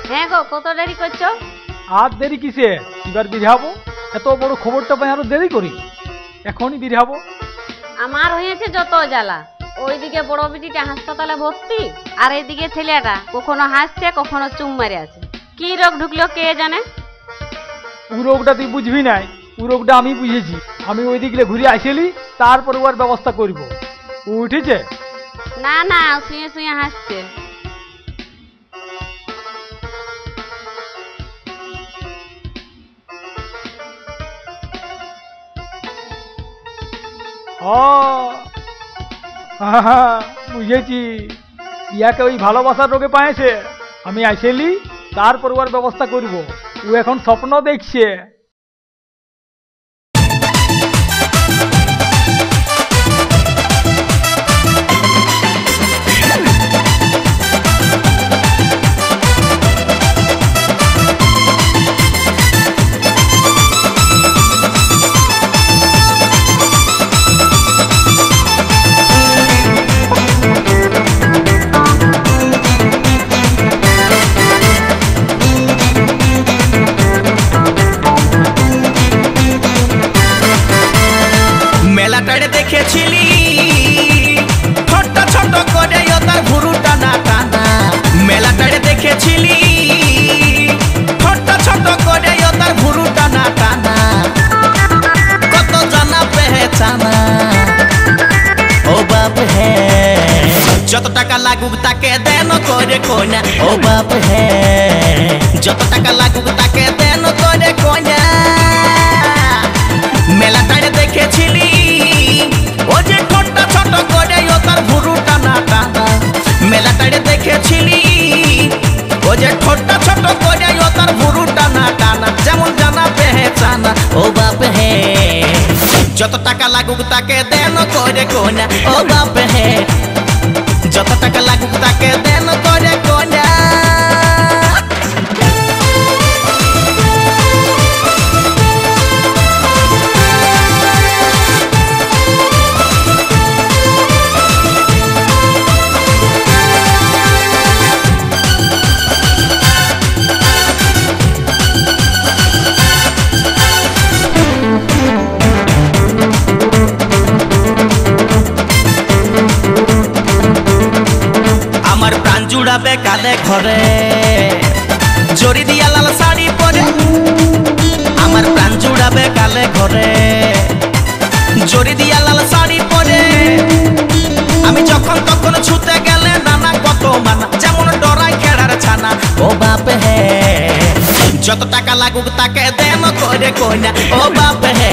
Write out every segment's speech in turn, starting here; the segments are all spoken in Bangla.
হ্যাঁ গো, কত দেরি করছো? আর দেরি কিসে, এবার বিরাবো। এত বড় খবরটা পাই আরো দেরি করি? এখনই বিরাবো। আমার হয়েছে যত জ্বালা। ওইদিকে বড় বেটিটা হাসপাতালে ভর্তি, আর এইদিকে ছেলেটা কখনো হাসছে কখনো চুম মারে আছে। কি রোগ ঢুকলো কে জানে। ও রোগটা তুই বুঝবি নাই, ও রোগটা আমি বুঝেছি। আমি ওই দিকে ঘুরে আসেলি, তারপর ওর ব্যবস্থা করব। ও উঠেছে? না না, শুয়ে শুয়ে হাসছে। বুঝেছি, ইয়াকে ওই ভালোবাসার রোগে পাইছে। আমি আসেলি, তারপর ওর ব্যবস্থা করব। ও এখন স্বপ্ন দেখছে। দেখেছিলি ছোট ছোট করে তার ভুরু টানা টানা। মেলাটারে দেখেছিলি ছোট ছোট করে তার ভুরু টানা টানা। কত জানা পেহচানা ও বাপ হে, যত টাকা লাগুক তাকে দেন করে কইনা। ও বাপ হে, যত টাকা লাগুক তাকে দেন করে কইনা। মেলাটারে দেখেছিলি ও যে ছোট ছোট করে তার ভুরু টানা টানা। মেলাটারে দেখেছিলি ও যে ছোট ছোট করে তার ভুরু টানা টানা। যেমন জানা পেহচানা ও বাপ হে, যত টাকা লাগুক তাকে দেন করে কোনা। ও বাপ হে, যত টাকা লাগুক তাকে দেন করে কোনা। জুড়াবে কালে ঘরে জড়ি দিয়া লাল শাড়ি পরে। আমার প্রাণ জুড়াবে কালে ঘরে জড়ি দিয়া লাল শাড়ি পরে। আমি যখন তখন ছুতে গেলে নানা কত মানা। যেমন ডরাই খেড়ার ছানা ও বাপ হে, যত টাকা লাগুক তাকে দেন করে কইনা। ও বাপ হে,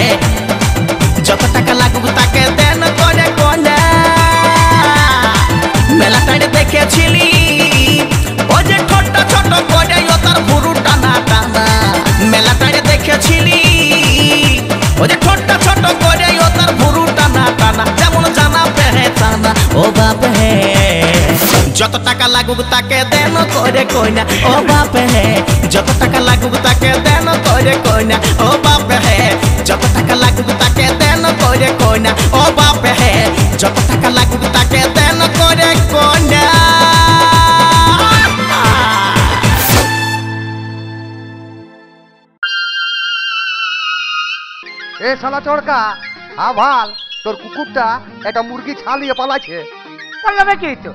যত টাকা লাগুক তাকে দেন করে কইনা। মেলাটারে দেখেছিলি ও যে ছোট ছোট করে তার ভুরু টানা টানা। মেলাটারে দেখেছিলি ও যে ছোট ছোট করে তার ভুরু টানা টানা। যেমন জানা পেহচানা ও বাপ হে, যত টাকা লাগুক তাকে দেন করে কইনা। ও বাপ হে, যত টাকা লাগুক তাকে দেন করে কইনা। ও বাপ হে, যত টাকা লাগুক তাকে দেন করে কইনা। ও বাপ হে, যত টাকা লাগুক তাকে দেন করে কইনা। এ শালা চড়কা, ভাল তোর কুকুরটা একটা মুরগি ছালিয়ে পালাচ্ছে। পালাবে কি তো?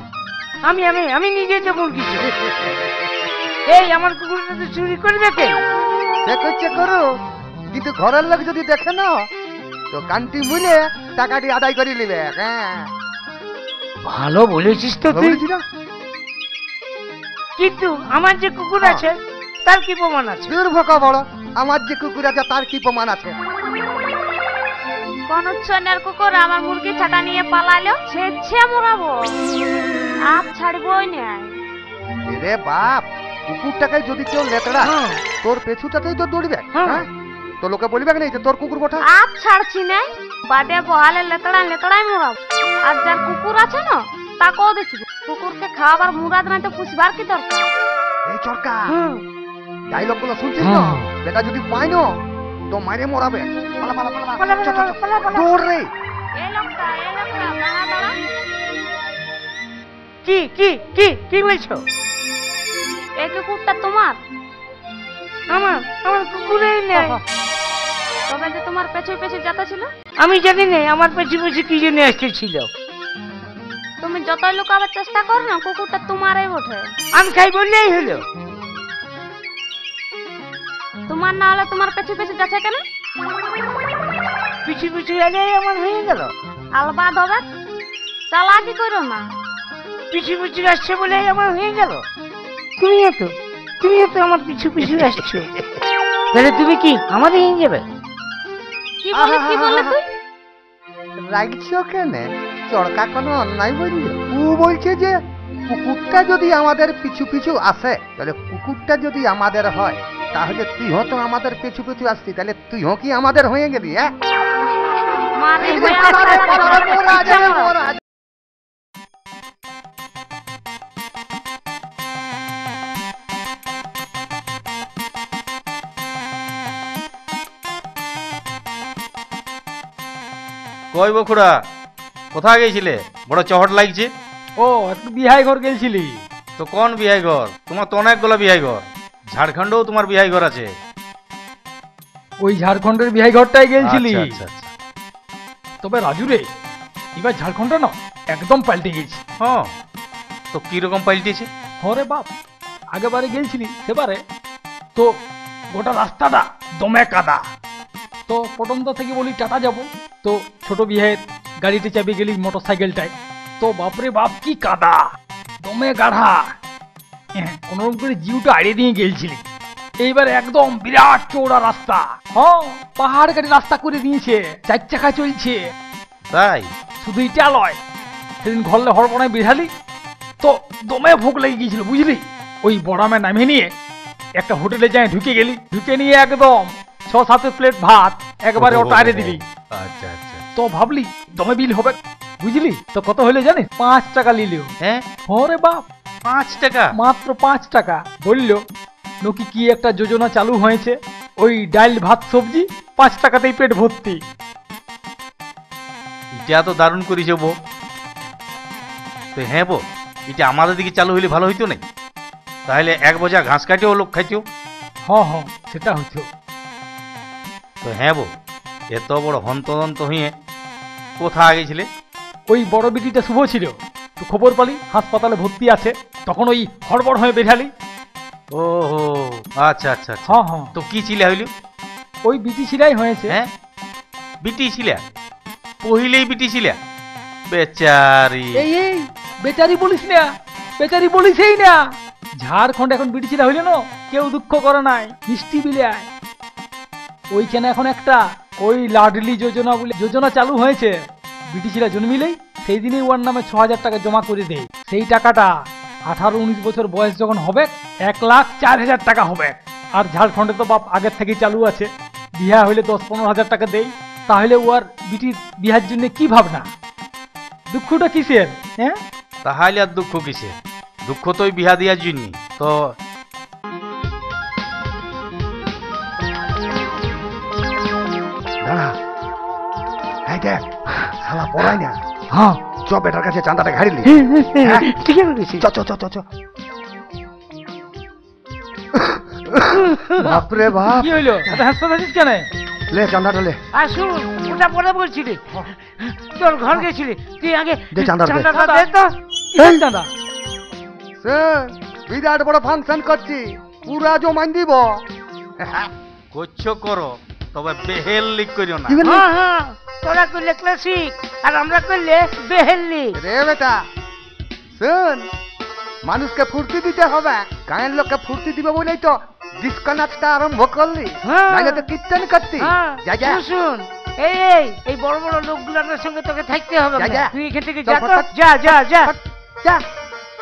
আমি আমি আমি নিজে তো মুরগি। এই আমার কুকুরটা তো চুরি করবে কে? দেখছে করো, কিন্তু ঘরের লোক যদি দেখে না তো কান্তি মুলে টাকাটি আদায় করে নিবে। হ্যাঁ, ভালো বলেছিস তো তুই। কিন্তু আমার যে কুকুর আছে তার কি প্রমাণ আছে? দুর্ভোকা বড়, আমার যে কুকুর আছে তার কি প্রমাণ আছে? কোন ছনের কুকুর আমার মুরগি ছাটা নিয়ে পালালো, ছেছে মরাবো, আর ছাড়বই না। রে বাপ, কুকুরটাকে যদি কেউ লেতড়া তোর পেছুটাতেই তো দৌড়বে। হ্যাঁ, তো লোকে বলবে না তোর কুকুর কোঠা। আর ছাড়ছি না, বাদে বহালে লেতড়াই মরাবো। আর যার কুকুর আছে না তাকেও দেখবো। কুকুরকে খাওয়াবার মুরাদ নাই তো পুষবার কি দরকার? এই চরকা, ডায়লগ গুলো শুনছিস না? বেটা যদি পাই না তো মারে মরাবে। পালা পালা পালা, দৌড় রে। এই লোকটা দাঁড়া দাঁড়া। কি কি কি কি বলছো? এই কুকুরটা তোমার? আমার আমার কুকুরেই নেই। তবে যে তোমার পেছু পেছু যেতে ছিল? আমি জানি না আমার পেছু পেছু কি জন্য আসতেছিল। তুমি যতই লুকাবার চেষ্টা করো না, কুকুরটা তোমারই বটে। আমি খাই বললেই হলো। তোমার না হলে তোমার পেছু পেছু যাচ্ছে কেন? পিছু পিছু এলেই আমার হয়ে গেল। আলবাদ হবে, চালাকি করো না। পিছু পিছু আসছে বলেই আমার হয়ে গেল। তুমি এত আমার পিছু পিছু আসছো, তাহলে তুমি কি আমাদের হয়ে যাবে? কি বলে তুই? রাগছো কেন? চড়কা কোনো অন্যায় বললি? ও বলছে যে কুকুরটা যদি আমাদের পিছু পিছু আসে, তাহলে কুকুরটা যদি আমাদের হয়, তাহলে তুইও তো আমাদের পিছু পিছু আসছি, তাহলে তুইও কি আমাদের হয়ে গেলি? হ্যাঁ, মানে কই বখুড়া, কোথায় গেছিলে? বড় চহট লাগছে। ও একটু বিহাই ঘর গেছিলি? তো কোন বিহাই ঘর? তোমার তো অনেকগুলো বিহাই ঘর, ঝাড়খণ্ডেও তোমার বিহাই ঘর আছে। ওই ঝাড়খণ্ডের বিহাই ঘরটাই গেছিলি? আচ্ছা আচ্ছা। তবে রাজু রে, এবার ঝাড়খণ্ডটা না একদম পাল্টে গেছে। হ্যাঁ, তো কিরকম পাল্টেছে? হরে বাপ, আগেবারে গেছিলি সেবারে তো গোটা রাস্তাটা দমে কাদা। তো পটনদা থেকে বলি টাটা যাব, তো ছোট বিহের গাড়িতে চাপে গেলি মোটর সাইকেলটায়, তো বাপরে বাপ কি কাদা, দমে গাঢ়া। কোনোরকম করে জিউটা আড়িয়ে দিয়ে গেছিলি। এইবার একদম বিরাট চৌড়া রাস্তা, হ্যাঁ পাহাড় গাড়ি রাস্তা করে দিয়েছে, 4 চাকা চলছে। তাই? শুধু এটা লয়, সেদিন ঘরলে হড়পড়ায় বেড়ালি তো দমে ভোগ লেগে গিয়েছিল বুঝলি। ওই বড়ামে নামিয়ে নিয়ে একটা হোটেলে যাই ঢুকে গেলি, ঢুকে নিয়ে একদম 6-7 প্লেট ভাত একবারে ওটা আরে দিলি। আচ্ছা আচ্ছা। তো ভাবলি দমে বিল হবে বুঝলি, তো কত হলে জানিস? 5 টাকা নিলেও। হ্যাঁ? হরে বাপ, 5 টাকা? মাত্র 5 টাকা। বললো নাকি কি একটা যোজনা চালু হয়েছে, ওই ডাল ভাত সবজি 5 টাকাতেই পেট ভর্তি। এটা তো দারুণ করেছে বউ। তো হ্যাঁ বউ, এটা আমাদের দিকে চালু হইলে ভালো হইতো না? তাহলে 1 বোঝা ঘাস কাটিও লোক খাইতো। হ্যাঁ সেটা হতো। তো হ্যাঁ বউ, এত বড় হন্তদন্ত হয়ে কোথায় গেছিলে? ওই বড় বিটিটা শুভ ছিল, তো খবর পালি হাসপাতালে ভর্তি আছে, তখন ওই হড়বড় হয়ে বেরালি। ও আচ্ছা আচ্ছা। হ্যাঁ। তো কি ছিলে হইল? ওই বিটি ছিলাই হয়েছে। হ্যাঁ, বিটি ছিলা? পহিলেই বিটি ছিলা? বেচারি। এই বেচারি বলিস না, বেচারি বলিসই না। ঝাড়খণ্ড এখন বিটি ছিলা হইলে না কেউ দুঃখ করে নাই, মিষ্টি বিলায়। ওইখানে এখন একটা ওই লাডলি যোজনা বলে যোজনা চালু হয়েছে। বিটি ছিলা জন্মিলেই সেই দিনই ওর নামে 6,000 টাকা জমা করে দেয়। সেই টাকাটা 18-19 বছর বয়স যখন হবে 1,04,000 টাকা হবে। আর ঝাড়খণ্ডে তো বাপ আগের থেকেই চালু আছে, বিয়া হইলে 10-15 হাজার টাকা দেয়। তাহলে ওর বিটির বিয়ার জন্য কি ভাবনা, দুঃখটা কিসের? হ্যাঁ, তাহলে আর দুঃখ কিসে? দুঃখ তো ওই বিহা দিয়ার জন্য। তো দাঁড়া, এই দেখ শালা পড়াই না। হ্যাঁ চ বেটার কাছে চাঁদাটা ঘাড়িলি। ঠিক আছে, চ। বাপরে বাপ, কি হইলো? এত হাসপাতাল আছিস কেন? লে চাঁদাটা লে। আর শুন, ওটা পরে বলছিলি, তোর ঘর গেছিলি, তুই আগে দে চাঁদাটা দে। চাঁদাটা দে তো। এই দাদা, বিরাট বড় ফাংশন করছি, পুরা জমাইন দিব। করছো করো, তবে বেহেল লিক করিও না। কি বললি? হ্যাঁ, তোরা করলে ক্লাসিক আর আমরা করলে বেহেল্লি। রে বেটা শুন, মানুষকে ফুর্তি দিতে হবে, গায়ের লোককে ফুর্তি দিবে বলেই তো ডিস্কো নাচটা আরম্ভ করলি, হ্যাঁ। নাইলে তো কীর্তন করতি। হ্যাঁ, যা শুন, এই বড় বড় লোকগুলোর সঙ্গে তোকে থাকতে হবে না। যা। তুই এখান থেকে চল, যা তো, ফটাফট। যা। যা।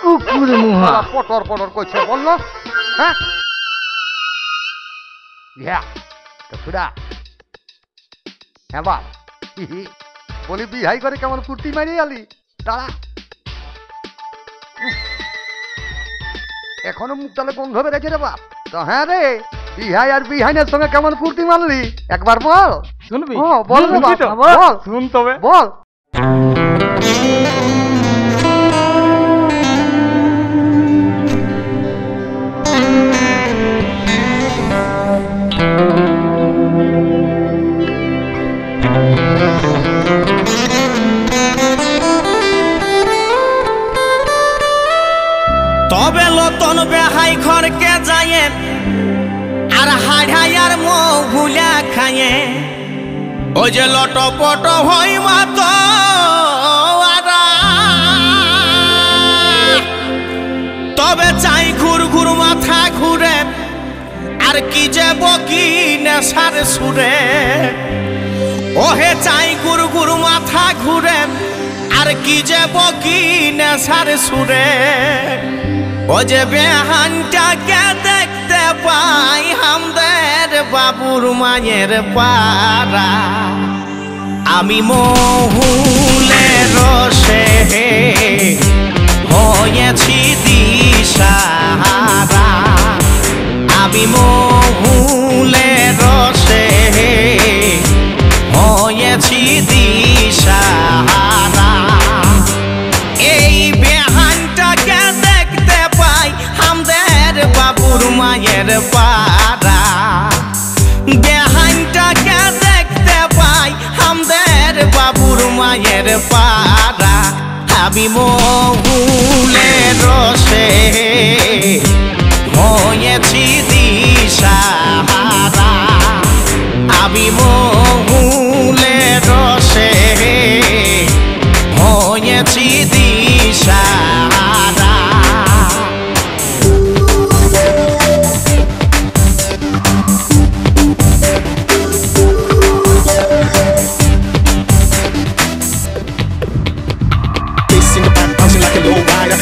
কুকুর মুহা। পটর করছে বললো। হ্যাঁ তো সুরা, হ্যাঁ বাপ বলি বিহাই করে কেমন ফুর্তি মারিয়ে আলি। দাঁড়া, এখনো মুখটালে গন্ধ বেড়েছে রে বাপ। তো হ্যাঁ রে, বিহাই আর বিহাইনের সঙ্গে কেমন ফুর্তি মারলি একবার বল। শুনবি? ও বল রে শুনবি বাপ, তো? বল শুন তবে। বল। তবে লতন বেহাই ঘরকে যায় আর হাড়াই আর মহুলা খায়ে ওই যে লটপট হই মাত তবে চাই ঘুর ঘুর মাথা ঘুরে আর কি যে বকি নেশার সুরে ওহে চাই ঘুর ঘুর মাথা ঘুরে আর কি যে বকি নেশার সুরে ও যে বেহানটাকে দেখতে পাই আমাদের বাবুর মায়ের পাড়া আমি মহুলের রসে হয়েছি দিশাহারা আমি মহুলের রসে হয়েছি দিশাহারা এই বেহানটাকে দেখতে পাই আমাদের বাবুর মায়ের পাড়া বেহানটাকে দেখতে পাই আমাদের বাবুর মায়ের পাড়া আমি মহুলের রসে হয়েছি দিশাহারা আমি মহুলের রসে হয়েছি দিশাহারা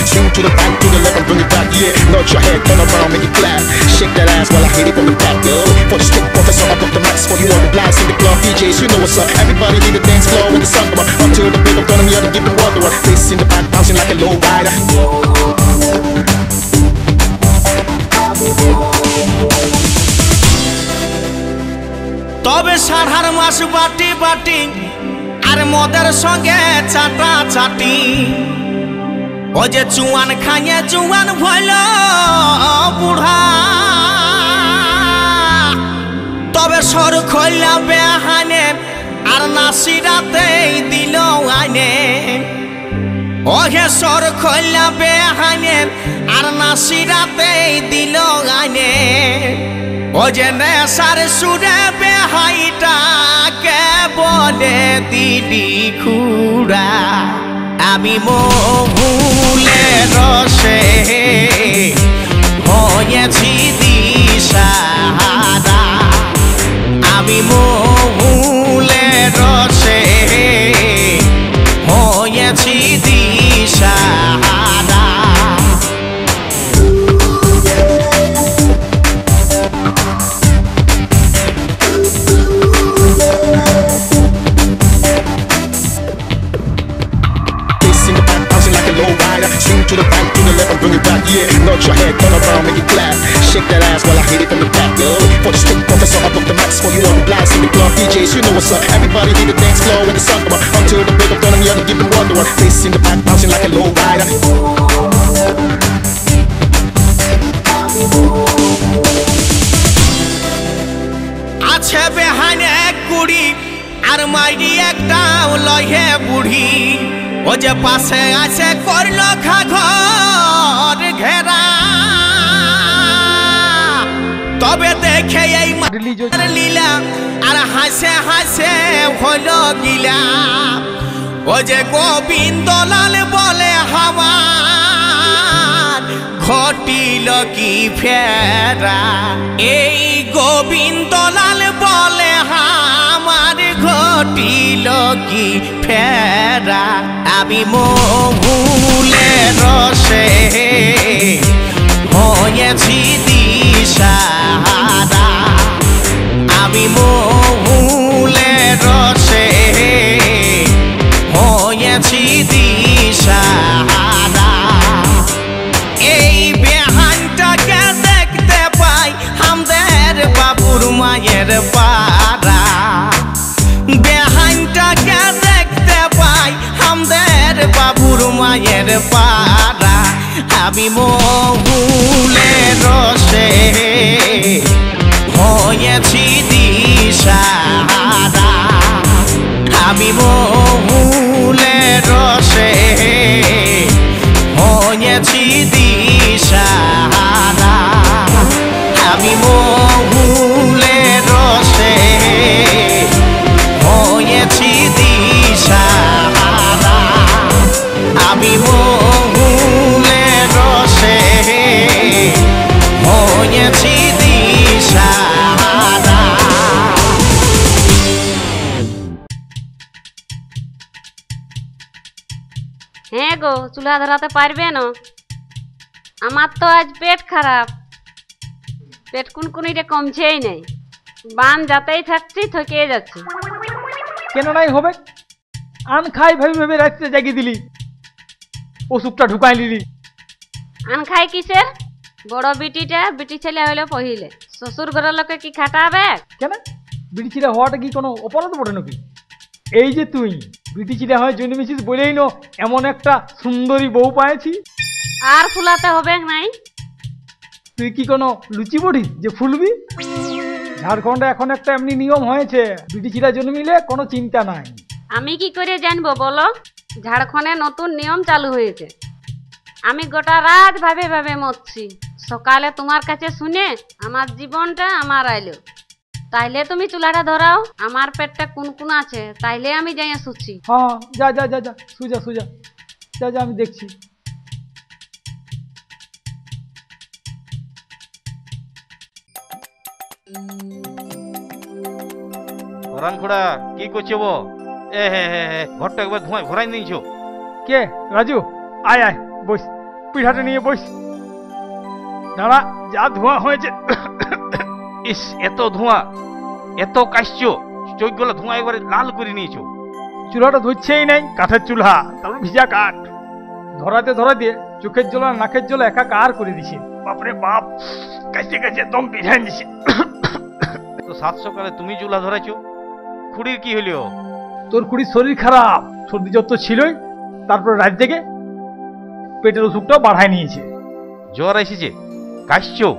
Swing to the back, to the left and bring it back, yeah. Nod your head, turn around, make it clap. Shake that ass while I hit it from the back, yo. For the stick professor, I got the max for you all the blacks in the club. DJs, you know what's up. Everybody need a dance floor when the sun come up. Until the break of dawn, I'm here to give the world the world. Face in the back, bouncing like a low rider. তবে সাধার মাস বাটি বাটি আর মদের সঙ্গে চাটা চাটি ও যে চুয়ান খাইয়ে চুয়ান ভইল বুড়া তবে সর খইলা বেহানে আর নাসিরাতেই দিল আইনে ওহে সর খইলা বেহানে আর নাসিরাতেই দিল আইনে ও যে নেশার সুরে বেহাইটাকে বলে দিদি খুড়া আমি মহুলের রসে হয়েছি দিশাহারা আমি মহুলের রসে হয়েছি দিশাহারা Swing to the back, to the left and bring it back, yeah. Nod your head, turn around, make it clap. Shake that ass while I hit it from the back, yo. For the stick professor, I book the max for you all the blacks in the club. DJs, you know what's up. Everybody need a dance floor when the sun come up. Until the break of dawn, I'm here to give them wonder what. Face in the back, bouncing like a low rider. আছে বেহানে কুড়ি আর মাইরি একটা লহে বুড়ি ও যে পাশে আছে করল ঘর ঘেরা তবে দেখে এই লীলা আর হাসে হাসে হল গিলা ও যে গোবিন্দলাল বলে আমার ঘটিল কি ফেরা এই গোবিন্দলাল বলে আমার ঘটিল কি ফেরা আমি মহুলের রসে হয়েছি দিশাহারা আমি মহুলের রসে হয়েছি দিশাহারা এই বেহানটাকে দেখতে পাই আমাদের বাবুর মায়ের পাড়া বেহানটাকে দেখতে পাই আমাদের বাবুর মায়ের পাড়া আমি মহুলের রসে হয়েছি দিশাহারা আমি মহুলের রসে হয়েছি দিশা হ্যাঁ গো, চুলা ধরাতে পারবে না। আমার তো আজ পেট খারাপ, পেট কুনকুনিটা কমছেই নেই, বান যাতেই থাকছি থকিয়ে যাচ্ছি। কেন নাই হবে? আন খাই ভাবি ভেবে রাত্রে জাগিয়ে দিলি, ওষুধটা ঢুকাই নিলি। আন খাই কিসের? বড় বিটিটা বিটি ছেলে হইলো পহিলে, শ্বশুর ঘরের লোকে কি খাটাবে? কেন বিটি চিরা হওয়াটা কি কোনো অপরাধ বটে নাকি? এই যে তুই বিটি চিরা হয় জন্মেছিস বলেই নো এমন একটা সুন্দরী বউ পাইছি। আর ফুলাতে হবে নাই? তুই কি কোনো লুচি বড়ি যে ফুলবি? ঝাড়খণ্ডে এখন একটা এমনি নিয়ম হয়েছে, বিটি চিরা জন্মিলে কোনো চিন্তা নাই। আমি কি করে জানবো বলো? ঝাড়খণ্ডে নতুন নিয়ম চালু হয়েছে। আমি গোটা রাত ভাবে ভাবে মরছি, সকালে তোমার কাছে শুনে আমার জীবনটা আমার আইলো। তাইলে তুমি চুলাটা ধরাও, আমার পেটটা কুনকুন আছে, তাইলে আমি যাই শুচ্ছি। হ্যাঁ যা যা যা যা, সুজা সুজা, যা যা, আমি দেখছি। রান খুড়া কি করছো? এ হে হে হে, ঘরটা একবার ধোঁয়ায় ভরাই দিয়েছো। কে রাজু? আয় আয়, বস, পিঠাটা নিয়ে বস। দাঁড়া, যা ধোঁয়া হয়েছে। ইস, এত ধোঁয়া, এত কাশছো, চোখগুলো ধোঁয়া একবারে লাল করে নিয়েছো। চুলাটা ধরছেই নাই, কাঠের চুলা, তারপর ভিজা কাঠ, ধরাতে ধরাতে চোখের জল আর নাকের জল একাকার করে দিছে। বাপরে বাপ, কাছে কাছে দম ভিজাই দিছে। তো সাত সকালে তুমি চুলা ধরাইছো, খুড়ির কি হইলো? তোর খুড়ির শরীর খারাপ, সর্দি জ্বর তো ছিলই, তারপর রাত থেকে পেটের অসুখটাও বাড়াই নিয়েছে। জ্বর এসেছে, কাশছো?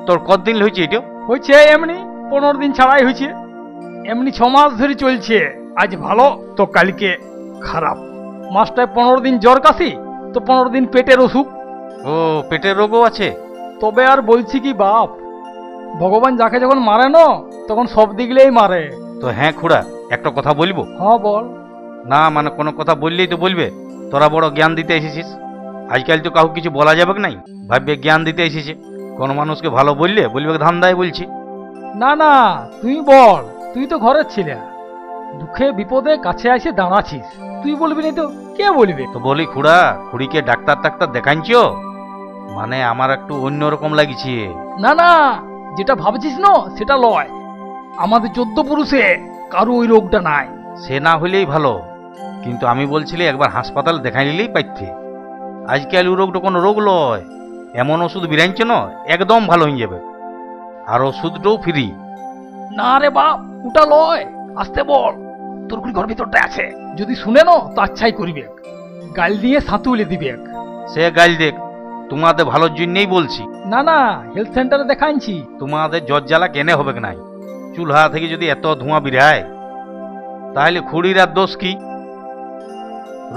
তোর কতদিন হয়েছে এটা? হয়েছে এমনি 15 দিন ছাড়াই হয়েছে, এমনি 6 মাস ধরে চলছে। আজ ভালো তো কালকে খারাপ। মাসটায় 15 দিন জ্বর কাশি, তো 15 দিন পেটের অসুখ। ও, পেটের রোগও আছে? তবে আর বলছি কি বাপ, ভগবান যাকে যখন মারে না তখন সব দিকলেই মারে। তো হ্যাঁ খুড়া, একটা কথা বলবো? হ্যাঁ বল। না মানে কোনো কথা বললেই তো বলবে, তোরা বড় জ্ঞান দিতে এসেছিস। আজকাল তো কাউকে কিছু বলা যাবে নাই, ভাববে জ্ঞান দিতে এসেছে। কোনো মানুষকে ভালো বললে বলবে ধান্দায় বলছি। না না, তুই বল, তুই তো ঘরের ছেলে, দুঃখে বিপদে কাছে এসে দাঁড়াছিস, তুই বলবি না তো কে বলবে? তো বলি খুড়া, খুড়িকে ডাক্তার টাক্তার দেখাইছো? মানে আমার একটু অন্যরকম লাগিছে। না না, যেটা ভাবছিস না সেটা লয়, আমাদের 14 পুরুষে কারো ওই রোগটা নাই। সে না হইলেই ভালো, কিন্তু আমি বলছিলি একবার হাসপাতাল দেখাই নিলেই পাইতে। আজকাল ও রোগটা কোনো রোগ লয়, এমন ওষুধ বিরাইছে না একদম ভালো হয়ে যাবে, আর ওষুধটাও ফ্রি। না রে বাপ, ওটা লয়, আসতে বল, তোর কুড়ি ঘর ভিতরটা আছে, যদি শুনে না তো আচ্ছাই করিবে, গাল দিয়ে সাঁতুলে দিবে। সে গাল দেখ, তোমাদের ভালোর জন্যই বলছি। না না, হেলথ সেন্টারে দেখাইছি। তোমাদের জ্বর জ্বালা কেনে হবে নাই? চুলহা থেকে যদি এত ধোঁয়া বিরায়, তাহলে খুড়ির আর দোষ কি?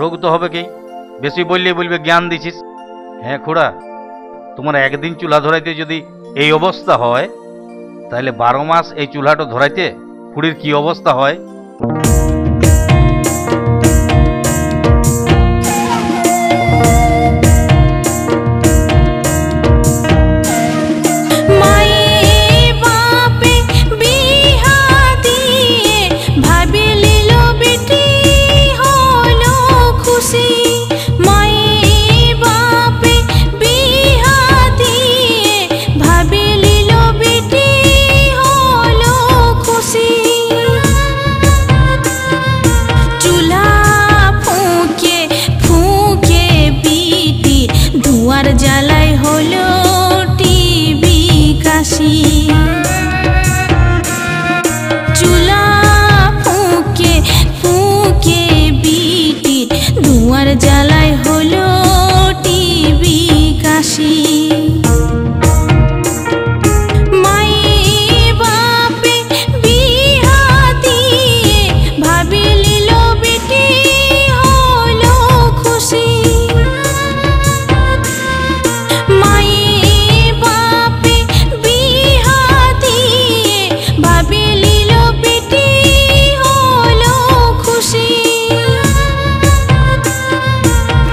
রোগ তো হবে কি? বেশি বললে বলবে জ্ঞান দিছিস। হ্যাঁ খুড়া, তোমার একদিন চুলা ধরাইতে যদি এই অবস্থা হয়, তাহলে 12 মাস এই চুলাটা ধরাইতে খুড়ির কি অবস্থা হয়?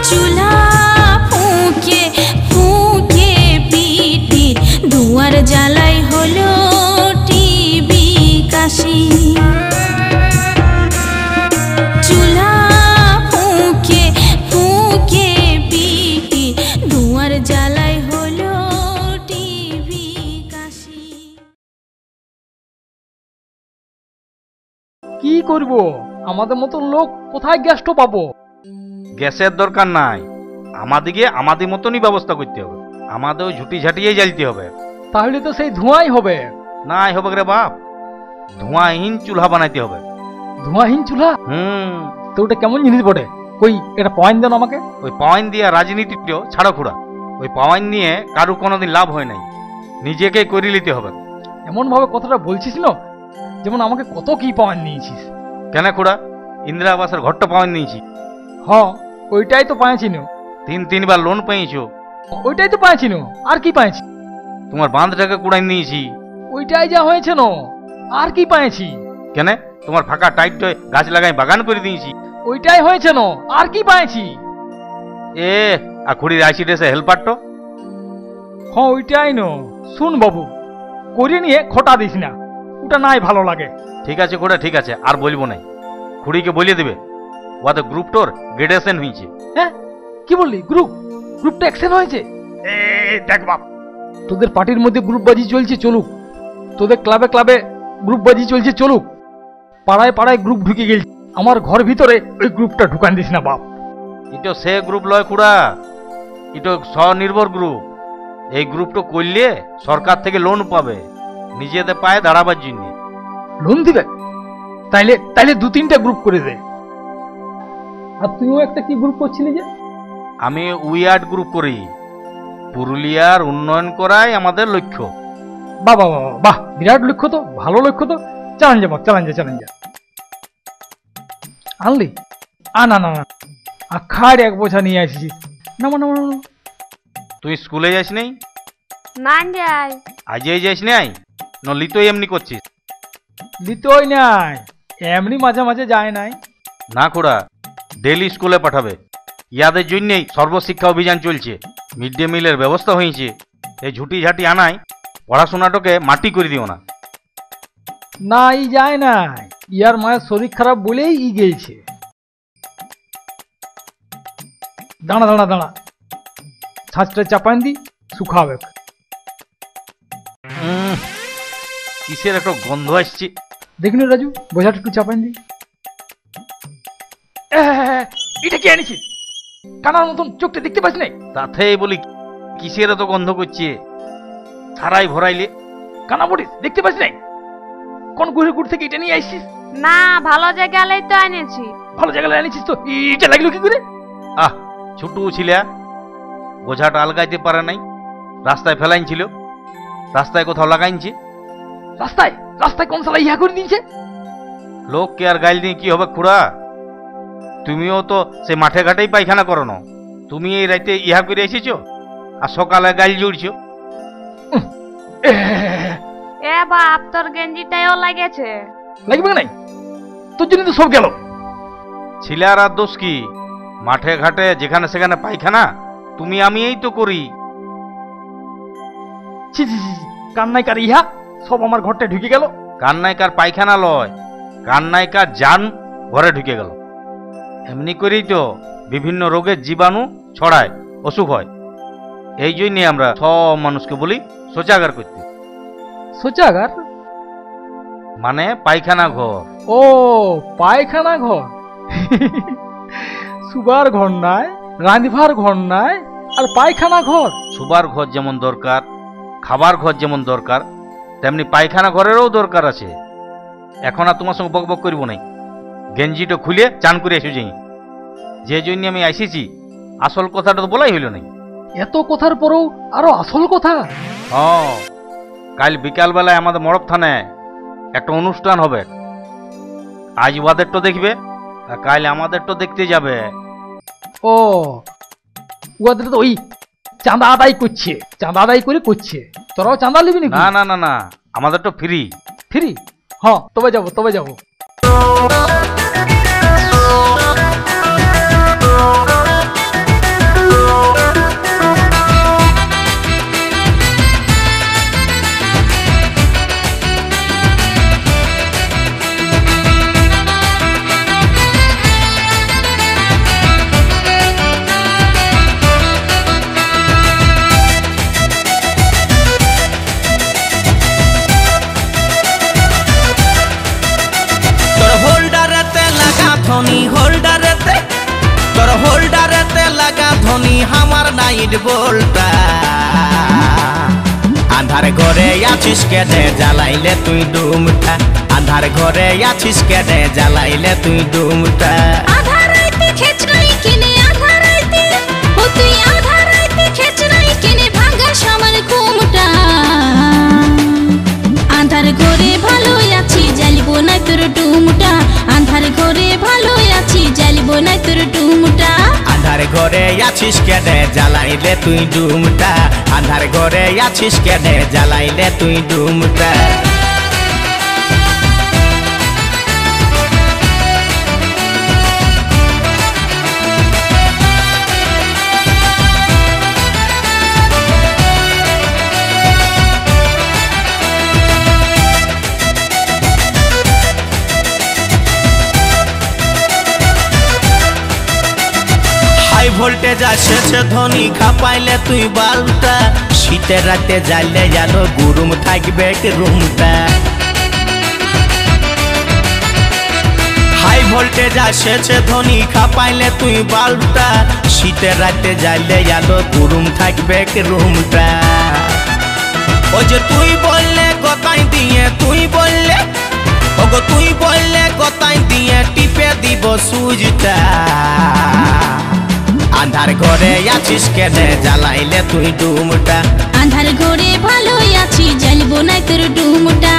চুলা করব? আমাদের মতো লোক কোথায় গ্যাসটা পাবো? গ্যাসের দরকার নাই, আমাদিকে আমাদের মতনই ব্যবস্থা করতে হবে। আমাদের ওই ঝুটি ঝাঁটিয়ে জ্বালতে হবে। তাহলে তো সেই ধোঁয়াই হবে। নাই হবে রে বাপ, ধোঁয়াহীন চুলহা বানাইতে হবে। ধোঁয়াহীন চুলা? তো ওটা কেমন জিনিস বটে? কই এটা পয়েন্ট দেন আমাকে। ওই পয়েন্ট দিয়া রাজনীতিটাও ছাড়ো খুড়া। ওই পয়েন্ট নিয়ে কারু কোনোদিন লাভ হয় নাই, নিজেকে করে নিতে হবে। এমন ভাবে কথাটা বলছিস না যেমন আমাকে কত কি পয়েন্ট নিয়েছিস। কেন খুড়া, ইন্দিরা আবাসের ঘরটা পয়েন্ট নিয়েছি। হ্যাঁ ওইটাই তো পাইছি না। 3-3 লোন পেয়েছো। ওইটাই তো পাইছি না, আর কি পাইছি? তোমার বাঁধটাকে কুড়াই নিয়েছি। ওইটাই যা হয়েছে না, আর কি পাইছি? কেন, তোমার ফাঁকা টাইট গাছ লাগাই বাগান করে দিয়েছি। ওইটাই হয়েছে না, আর কি পাইছি? এ আর খুড়ির আইসিডিএসে হেল্পারটো। হ্যাঁ ওইটাই না। শুন বাবু, করে নিয়ে খোটা দিস না, ওটা নাই ভালো লাগে। ঠিক আছে খুড়া, ঠিক আছে, আর বলবো নাই। খুড়িকে বলিয়ে দেবে ওতে গ্রুপটোর গ্রেডেশন হয়েছে। হ্যাঁ কি বললি? গ্রুপটা অ্যাকশন হয়েছে? দেখ বাপ, তোদের পার্টির মধ্যে গ্রুপবাজি চলছে চলুক, তোদের ক্লাবে ক্লাবে গ্রুপবাজি চলছে চলুক, পাড়ায় পাড়ায় গ্রুপ ঢুকে গেছে। আমার ঘর ভিতরে ওই গ্রুপটা ঢুকান দিস না বাপ। এটা সে গ্রুপ লয় খুড়া, এটা স্বনির্ভর গ্রুপ। এই গ্রুপটা করলে সরকার থেকে লোন পাবে নিজেদের পায়ে দাঁড়াবার জন্য। লোন দিবে? তাইলে 2-3টা গ্রুপ করে দে। আর তুইও একটা কি গ্রুপ করছিলি যে? আমি উইয়ার্ড গ্রুপ করি। পুরুলিয়ার উন্নয়ন করাই আমাদের লক্ষ্য। বাহ বাহ বাহ বাহ, বিরাট লক্ষ্য তো, ভালো লক্ষ্য তো। চালান যা বাপ, চালান যা। আনলি? না না না, খাড় এক বোঝা নিয়ে আসিস। না। তুই স্কুলে যাস নাই? না যাই। আজই যাস নাই? নলি তো এমনি করছিস? লিতই নাই, এমনি মাঝে মাঝে যায় নাই। না খুড়া, ডেলি স্কুলে পাঠাবে। ইয়াদের জন্যই সর্বশিক্ষা অভিযান চলছে, মিড ডে মিলের ব্যবস্থা হয়েছে। এই ঝুটি ঝাঁটি আনায় পড়াশোনাটাকে মাটি করে দিও না। না ই যায় নাই, ইয়ার মায়ের শরীর খারাপ বলেই ই গেছে। দাঁড়া, ছাঁচটা চাপান দি, শুকাবে। কিসের একটা গন্ধ আসছে। দেখিনি রাজু, বোঝাটা একটু চাপান দি। এটা কি এনেছিস? কানার মতন চোখটা দেখতে পাচ্ছি নাই? তাতেই বলি কিসের এত গন্ধ করছে? ছাড়াই ভরাইলে কানা পড়িস, দেখতে পাচ্ছি নাই? কোন গুড় থেকে এটা নিয়ে আসছিস? না, ভালো জায়গায় তো এনেছি। ভালো জায়গায় এনেছিস তো এটা লাগলো কি করে? ছোট ছিলা, বোঝাটা আলগাইতে পারে নাই, রাস্তায় ফেলাইছিল। রাস্তায় কোথাও লাগাইছে। রাস্তায় কোন সালা ইহা করে দিয়েছে? লোককে আর গাইল দিয়ে কি হবে খুড়া? তুমিও তো সে মাঠে ঘাটেই পায়খানা করো না। তুমি এই রাতে ইহা করে এসেছ আর সকালে গাইল জুড়ছ। এ বাপ, তোর গেঞ্জিটাও লাগেছে। লাগবে নাই? তোর জন্য তো সব গেল। ছিলার আর দোষ কি? মাঠে ঘাটে যেখানে সেখানে পায়খানা তুমি আমি এই তো করি। কান্নাই কার ইহা সব আমার ঘরটা ঢুকে গেল। কান্নাইকার পায়খানা লয়, কান্নাইকার জান ঘরে ঢুকে গেল। এমনি করেই তো বিভিন্ন রোগের জীবাণু ছড়ায়, অসুখ হয়। এই জন্যে আমরা সব মানুষকে বলি শৌচাগার করতে। শৌচাগার মানে পায়খানা ঘর। ও পায়খানা ঘর। শুবার ঘর নাই, রাঁধবার ঘর নাই, আর পায়খানা ঘর। শুবার ঘর যেমন দরকার, খাবার ঘর যেমন দরকার, তেমনি পায়খানা ঘরেরও দরকার আছে। এখন আর তোমার সঙ্গে বকবক করবো নাই, গেঞ্জিটা খুলে চান করে এসে যাই। যে জন্য আমি আসিছি আসল কথাটা তো বলাই হইল নাই। এত কথার পরেও আরো আসল কথা? কাল বিকালবেলায় আমাদের মড়ক থানায় একটা অনুষ্ঠান হবে। আজ ওদেরটা দেখবে আর কাল আমাদেরটা দেখতে যাবে। ও ওদের তো ওই চাঁদা আদায় করছে, চাঁদা আদায় করে করছে। তোরাও চাঁদা নিবি নাকি? না না না না, আমাদেরটা ফ্রি। ফ্রি? হ্যাঁ তবে যাবো। তোর ভুল রাতে লাগা ধনী আমার নাইট বলটা আধার ঘরে আছিস কেনে জ্বালাইলে তুই ডুমটা আধার ঘরে আছিস কেনে জ্বালাইলে তুই ডুমটা আধার রাইতে খেচড়াই কিনে আধার রাইতে ও তুই আধার রাইতে খেচড়াই কিনে ভাঙা সামার ঘুমটা আধার ঘরে ভালো আছি জ্বালিবো না তোর ডুমটা আধার ঘরে ভালো আছি জ্বালিবো না তোর ডুমটা আধার ঘরে আছিস কেনে জ্বালাইলে তুই ডুমটা আধার ঘরে আছিস কেনে জ্বালাইলে তুই ডুমটা হাই ভোল্টেজ আসেছে ধনী খাপাইলে তুই বাল্বটা শীতের রাতে জ্বালে যেন গুরুম থাকবে রুমটা হাই ভোল্টেজ আসেছে ধনী খাপাইলে তুই বাল্বটা শীতের রাতে জ্বালে যেন গুরুম থাকবে রুমটা ও যে তুই বললে গতাই দিয়ে তুই বললে ওগো তুই বললে গতাই দিয়ে টিপে দিব সুইচটা আধার ঘরে আছিস কেনে জ্বালাইলে তুই ডুমটা আধার ঘরে ভালো আছি জ্বালিবো না তোর ডুমটা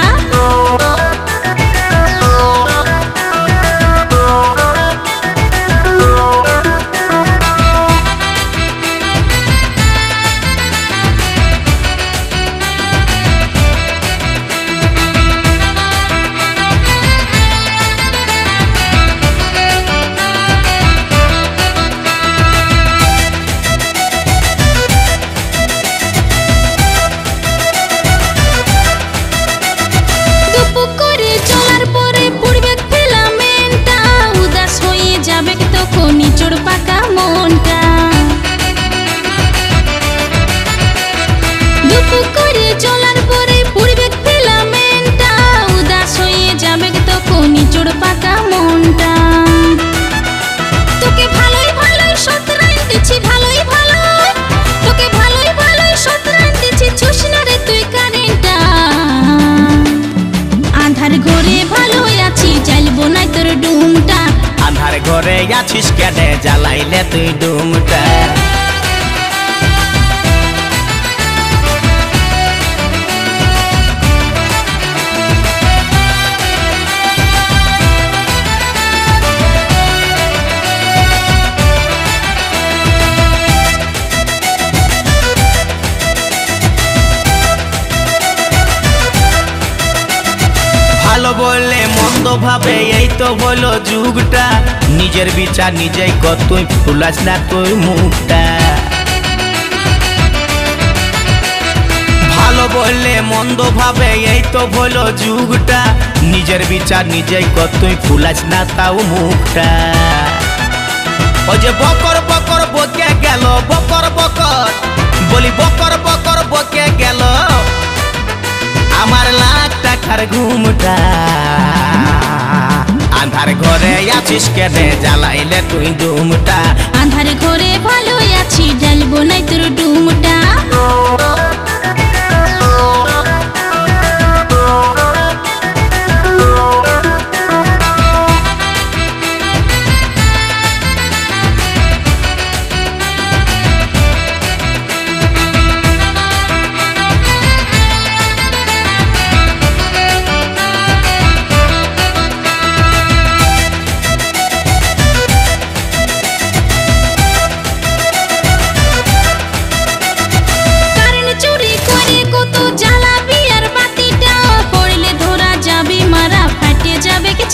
ঘরে আছিস কেনে জ্বালাইলে তুই ডুমটা ভালো বললে মন্দ ভাবে এই তো হলো যুগটা নিজের বিচার নিজেই কর তুই ফুলাস না তুই মুখটা ভালো বললে মন্দ ভাবে এই তো হলো যুগটা নিজের বিচার নিজেই কর তুই ফুলাস না তাও মুখটা ও যে বকর বকর বকে গেল বকর বকর বলি বকর বকর বকে গেল আমার লাখ টাকার ঘুমটা আধার ঘরে আছিস কেনে জ্বালাইলে তুই ডুমটা আধার ঘরে ভালো আছি জ্বালবো না তোর ডুমটা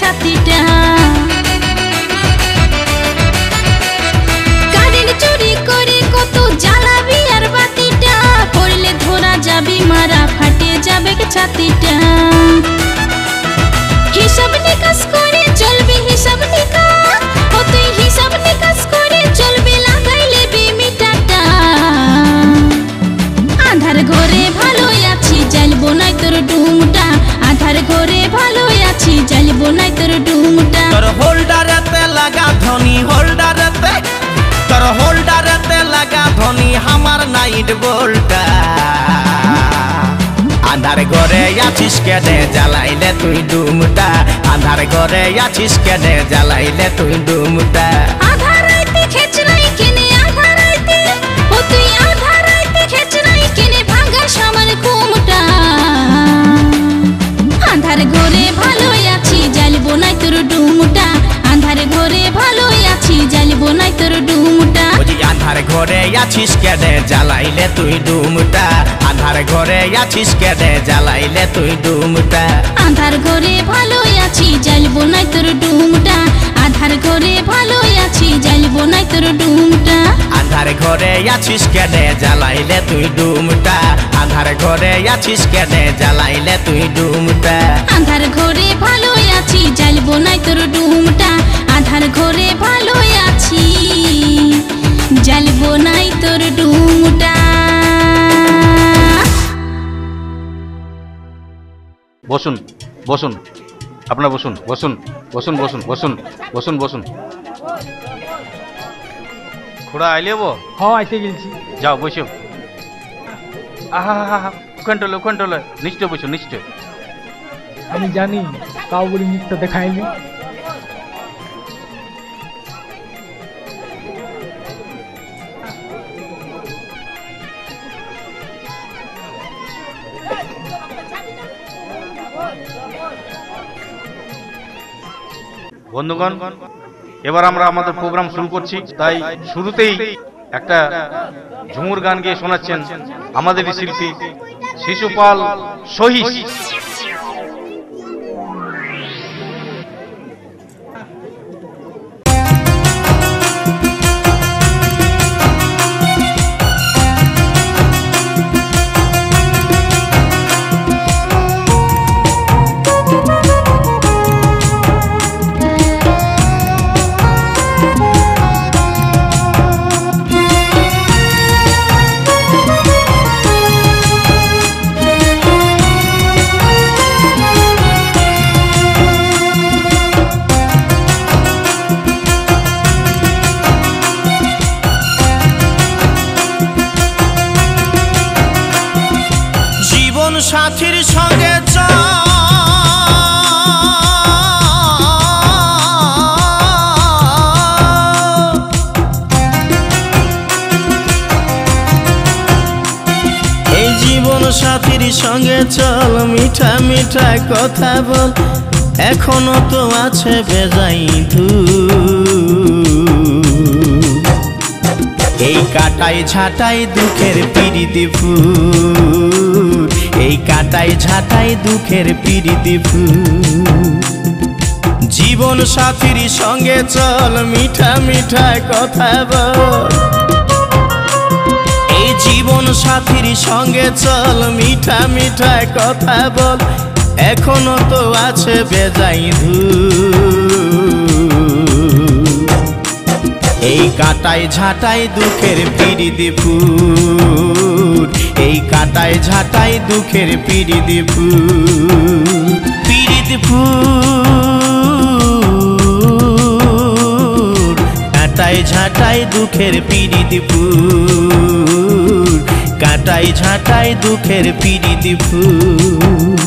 ছাতিটা কারেন্ট চুরি করে কত জ্বালাবি আর বাতিটা পড়লে ধরা যাবি মারা ফাটে যাবে ছাতিটা হিসাব নিকাশ করে চলবে হিসাব নিকাশ ও তুই হিসাব নিকাশ করে চলবে লাগাইলে বিমিটাটা আধার ঘরে ভালো আছি জ্বালবো না তোর ডুমটা আধার ঘরে ভালো আছি জ্বালবো না তোর ডুমটা তোর হোল্ডারেতে লাগা ধনী হোল্ডারেতে তোর শোল্ডারেতে লাগা ধনী আমার নাইট বোল্টটা আন্ধার ঘরে আছিস কেনে জ্বালাইলে তুই ডুমটা আন্ধার ঘরে আছিস কেনে জ্বালাইলে তুই ডুমটা আধা রাইতে খেচড়াই কিনে আধা রাইতে ও তুই আধা রাইতে খেচড়াই কিনে ভাঙাস আমার ঘুমটা আন্ধার ঘরে ভালোই আছি জ্বালবো নাই তোর ডুমটা আন্ধার ঘরে ভালোই আছি জ্বালবো নাই তোর ডুমটা ওই আন্ধার ঘরে আছিস কেনে জ্বালাইলে তুই ডুমটা আন্ধার ঘরে আছিস কেনে জ্বালাইলে তুই ডুমটা আন্ধার ঘরে ভালোই আছি জ্বালবো নাই তোর ডুমটা আধার ঘরে ভালোই আছি জ্বালবো নাই তোর ডুমটা আন্ধার ঘরে আছিস কেনে জ্বালাইলে তুই ডুমটা আন্ধার ঘরে আছিস কেনে জ্বালাইলে তুই ডুমটা আন্ধার ঘরে ভালোই আছি জ্বালবো নাই তোর ডুমটা আধার ঘরে ভালোই আছি জ্বালবো নাই তোর ডুমটা বসুন বসুন আপনারা বসুন বসুন বসুন বসুন বসুন বসুন বসুন খুড়া আইলে বো হ্যাঁ আইতে গেছি। যাও বসো আহা ওখান টলে নিশ্চয় বসো নিশ্চয় আমি জানি তাও বলি মুখটা দেখাইনি। বন্ধুগণ এবার আমরা আমাদের প্রোগ্রাম শুরু করছি তাই শুরুতেই একটা ঝুমুর গান গিয়ে শোনাচ্ছেন আমাদের শিল্পী শিশুপাল সহিস। সাথীর সঙ্গে এই জীবন সাথীর সঙ্গে চল মিঠা মিঠা কথা বল এখনো তো আছে বেজাই এই কাটাই ঝাঁটাই দুঃখের পিরিতি ফুল এই কাটাই ঝাঁটাই দুঃখের পিরিতি ফুল জীবন সাথীর সঙ্গে চল মিঠা মিঠা কথা বল এই জীবন সাথীর সঙ্গে চল মিঠা মিঠা কথা বল এখনো তো আছে বেজাই এই কাটাই ঝাঁটাই দুঃখের পিরিতি ফুল এই কাটাই ঝাঁটাই দুঃখের পিরিতি ফুল পিরিতি ফুল কাটাই ঝাঁটাই দুঃখের পিরিতি ফুল কাটাই ঝাঁটাই দুঃখের পিরিতি ফুল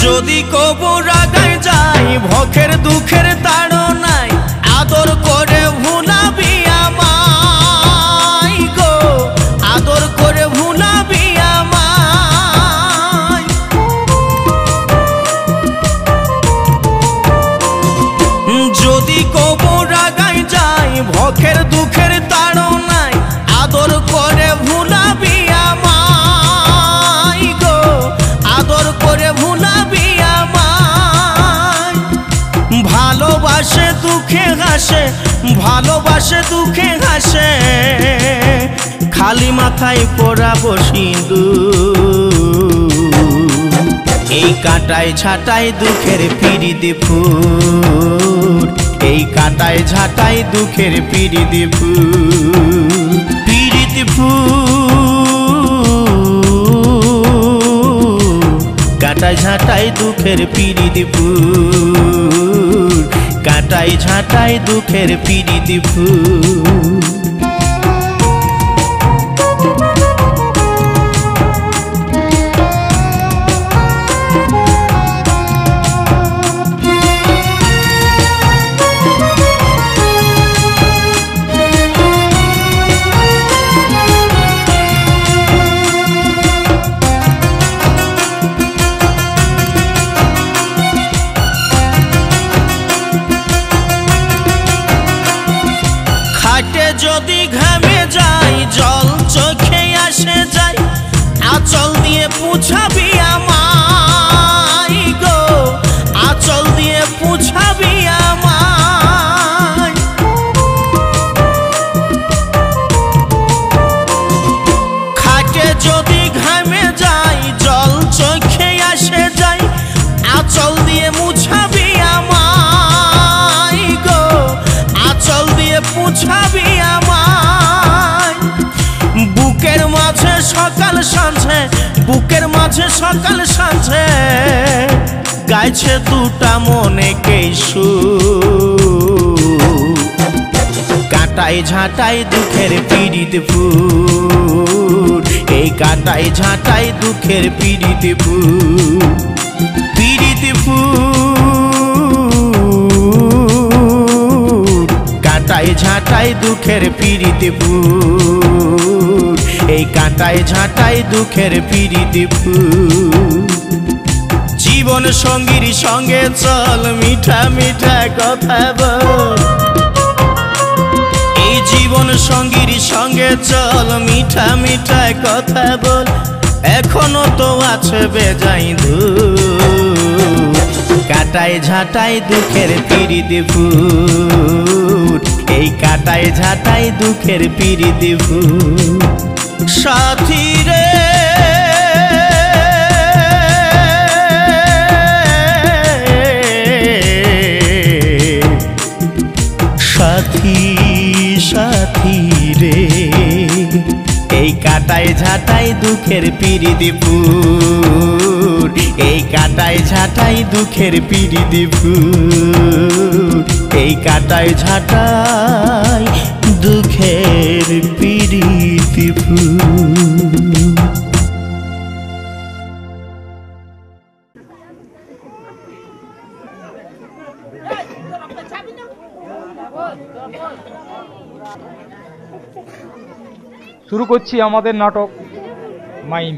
যদি কবু রাগায় যাই ভখের দুঃখের তাড়নায় আদর করে ভুলাবি আমায় গো আদর করে ভুলাবি আমায় যদি কবু রাগায় যাই ভখের দুঃখের তাড়নায় আদর করে ভুলাবি আমায় গো আদর করে ভুলাবি সুখে হাসে ভালোবাসে দুঃখে হাসে খালি মাথায় পরাবো সিঁদুর এই কাটায় ঝাঁটায় দুঃখের পিরিতি ফুল এই কাটায় ঝাঁটায় দুঃখের পিরিতি ফুল পিরিতি ফুল কাটায় ঝাঁটায় দুঃখের পিরিতি ফুল কাটায় ঝাঁটায় দুঃখের পিরিতি ফুল যদি ঘামে যাই জল চোখে আসে যাই আঁচল দিয়ে পুছাবি আমায় গো আঁচল দিয়ে পুছাবি আমায় খাটে যদি ঘামে যাই জল চোখে আসে যাই আঁচল দিয়ে মুছাবি আমায় গো আঁচল দিয়ে পুছাবি বুকের মাঝে সকাল সাঁঝে বুকের মাঝে সকাল সাঁঝে গাইছে দুটা মনে কেশু কাটাই ঝাঁটাই দুঃখের পিরিতি ফুল এই কাটাই ঝাঁটাই দুঃখের পিরিতি ফুল পিরিতি ফুল কাটাই ঝাঁটাই দুঃখের পিরিতি ফুল এই কাটাই ঝাঁটাই দুঃখের পিরিতি ফুল জীবন সঙ্গীর সঙ্গে চল মিঠা মিঠা কথা বল এই জীবন সঙ্গীর সঙ্গে চল মিঠা মিঠা কথা বল এখনো তো আছে বেজাই ধূপ কাটাই ঝাঁটাই দুঃখের পিরিতি ফুল এই কাটাই ঝাঁটাই দুঃখের পিরিতি ফুল সাথী রে সাথী সাথী রে এই কাটাই ঝাঁটাই দুঃখের পিরিতি ফুল এই কাটাই ঝাঁটাই দুঃখের পিরিতি ফুল এই কাটাই ঝাঁটাই দুঃখের পিরিতি ফুল শুরু করছি আমাদের নাটক মাইম।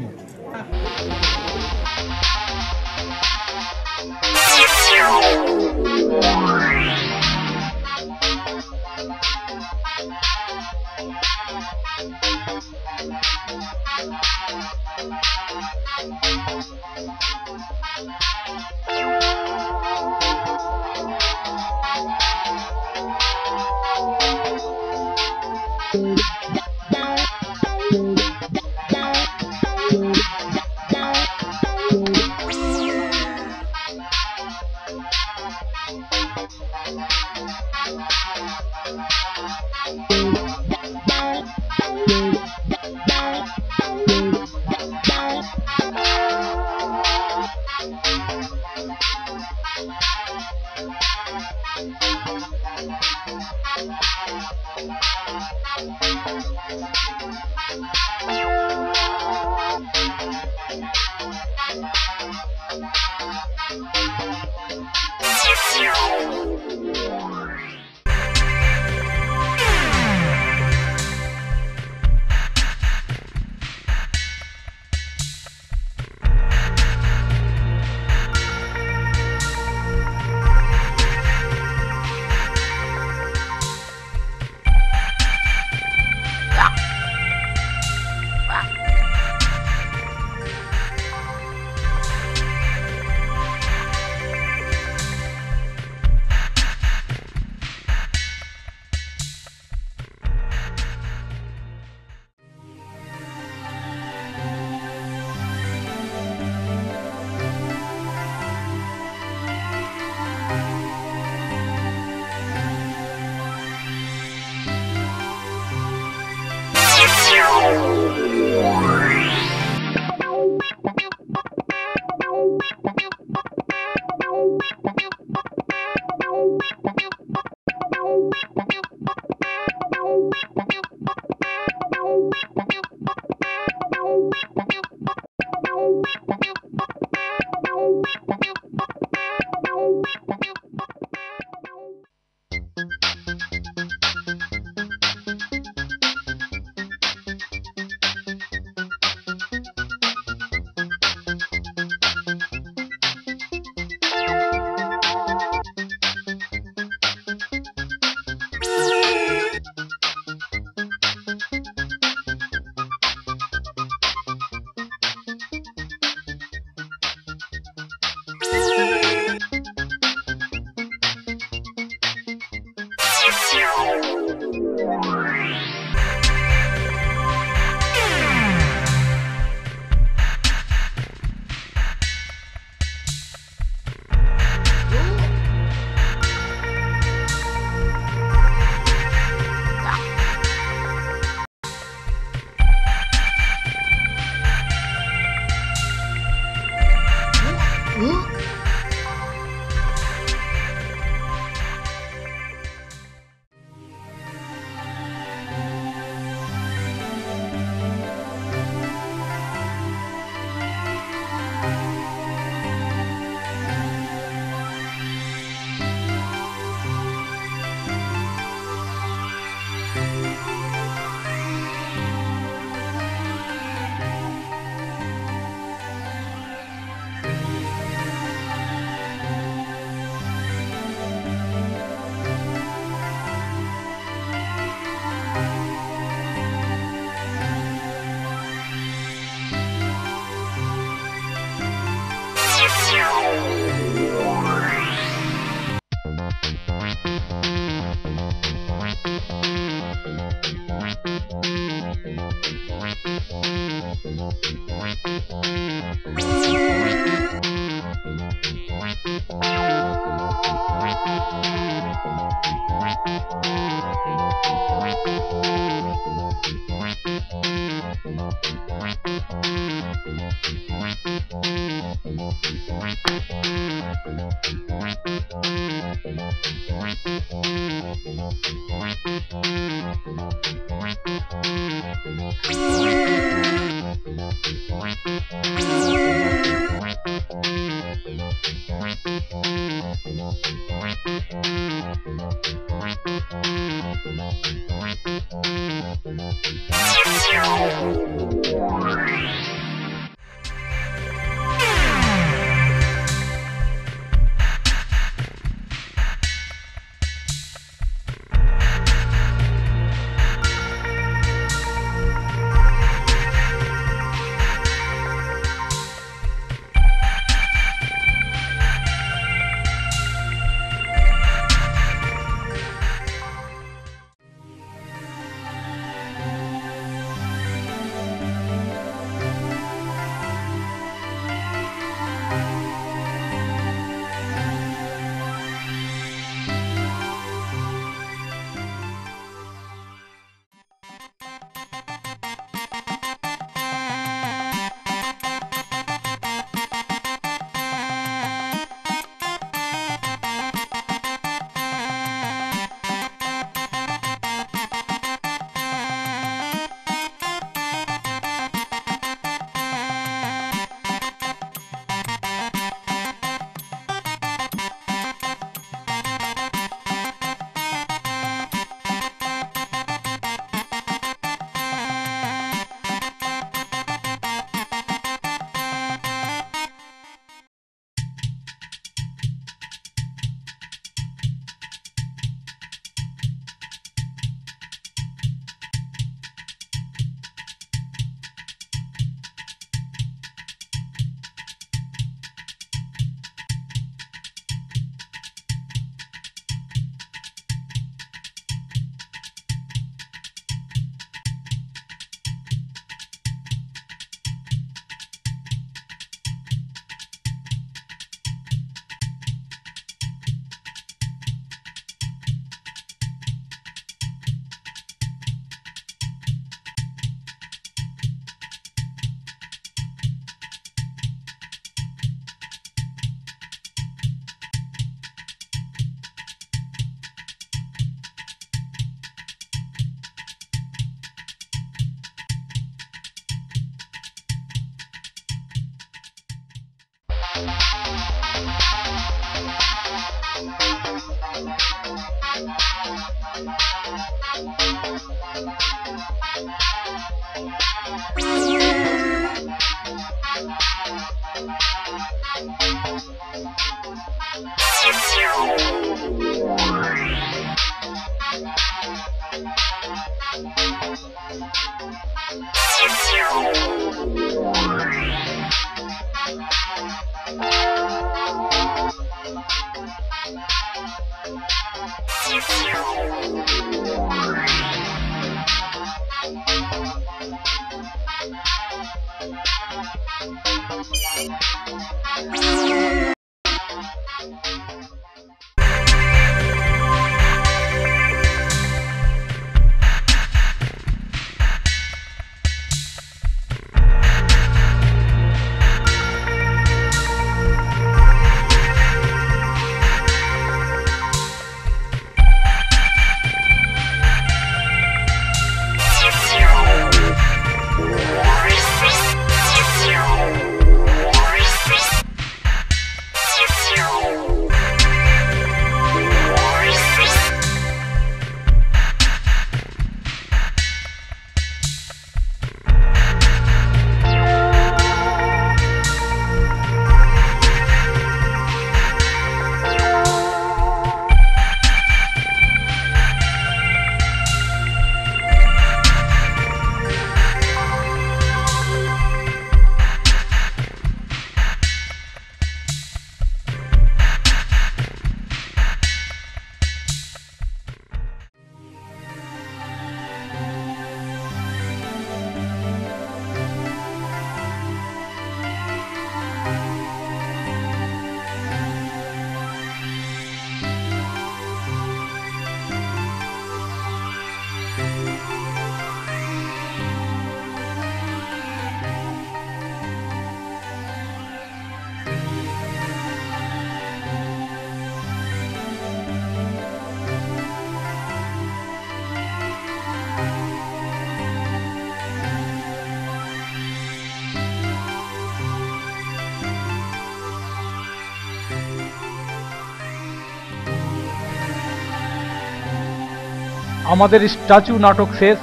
আমাদের স্ট্যাচু নাটক শেষ।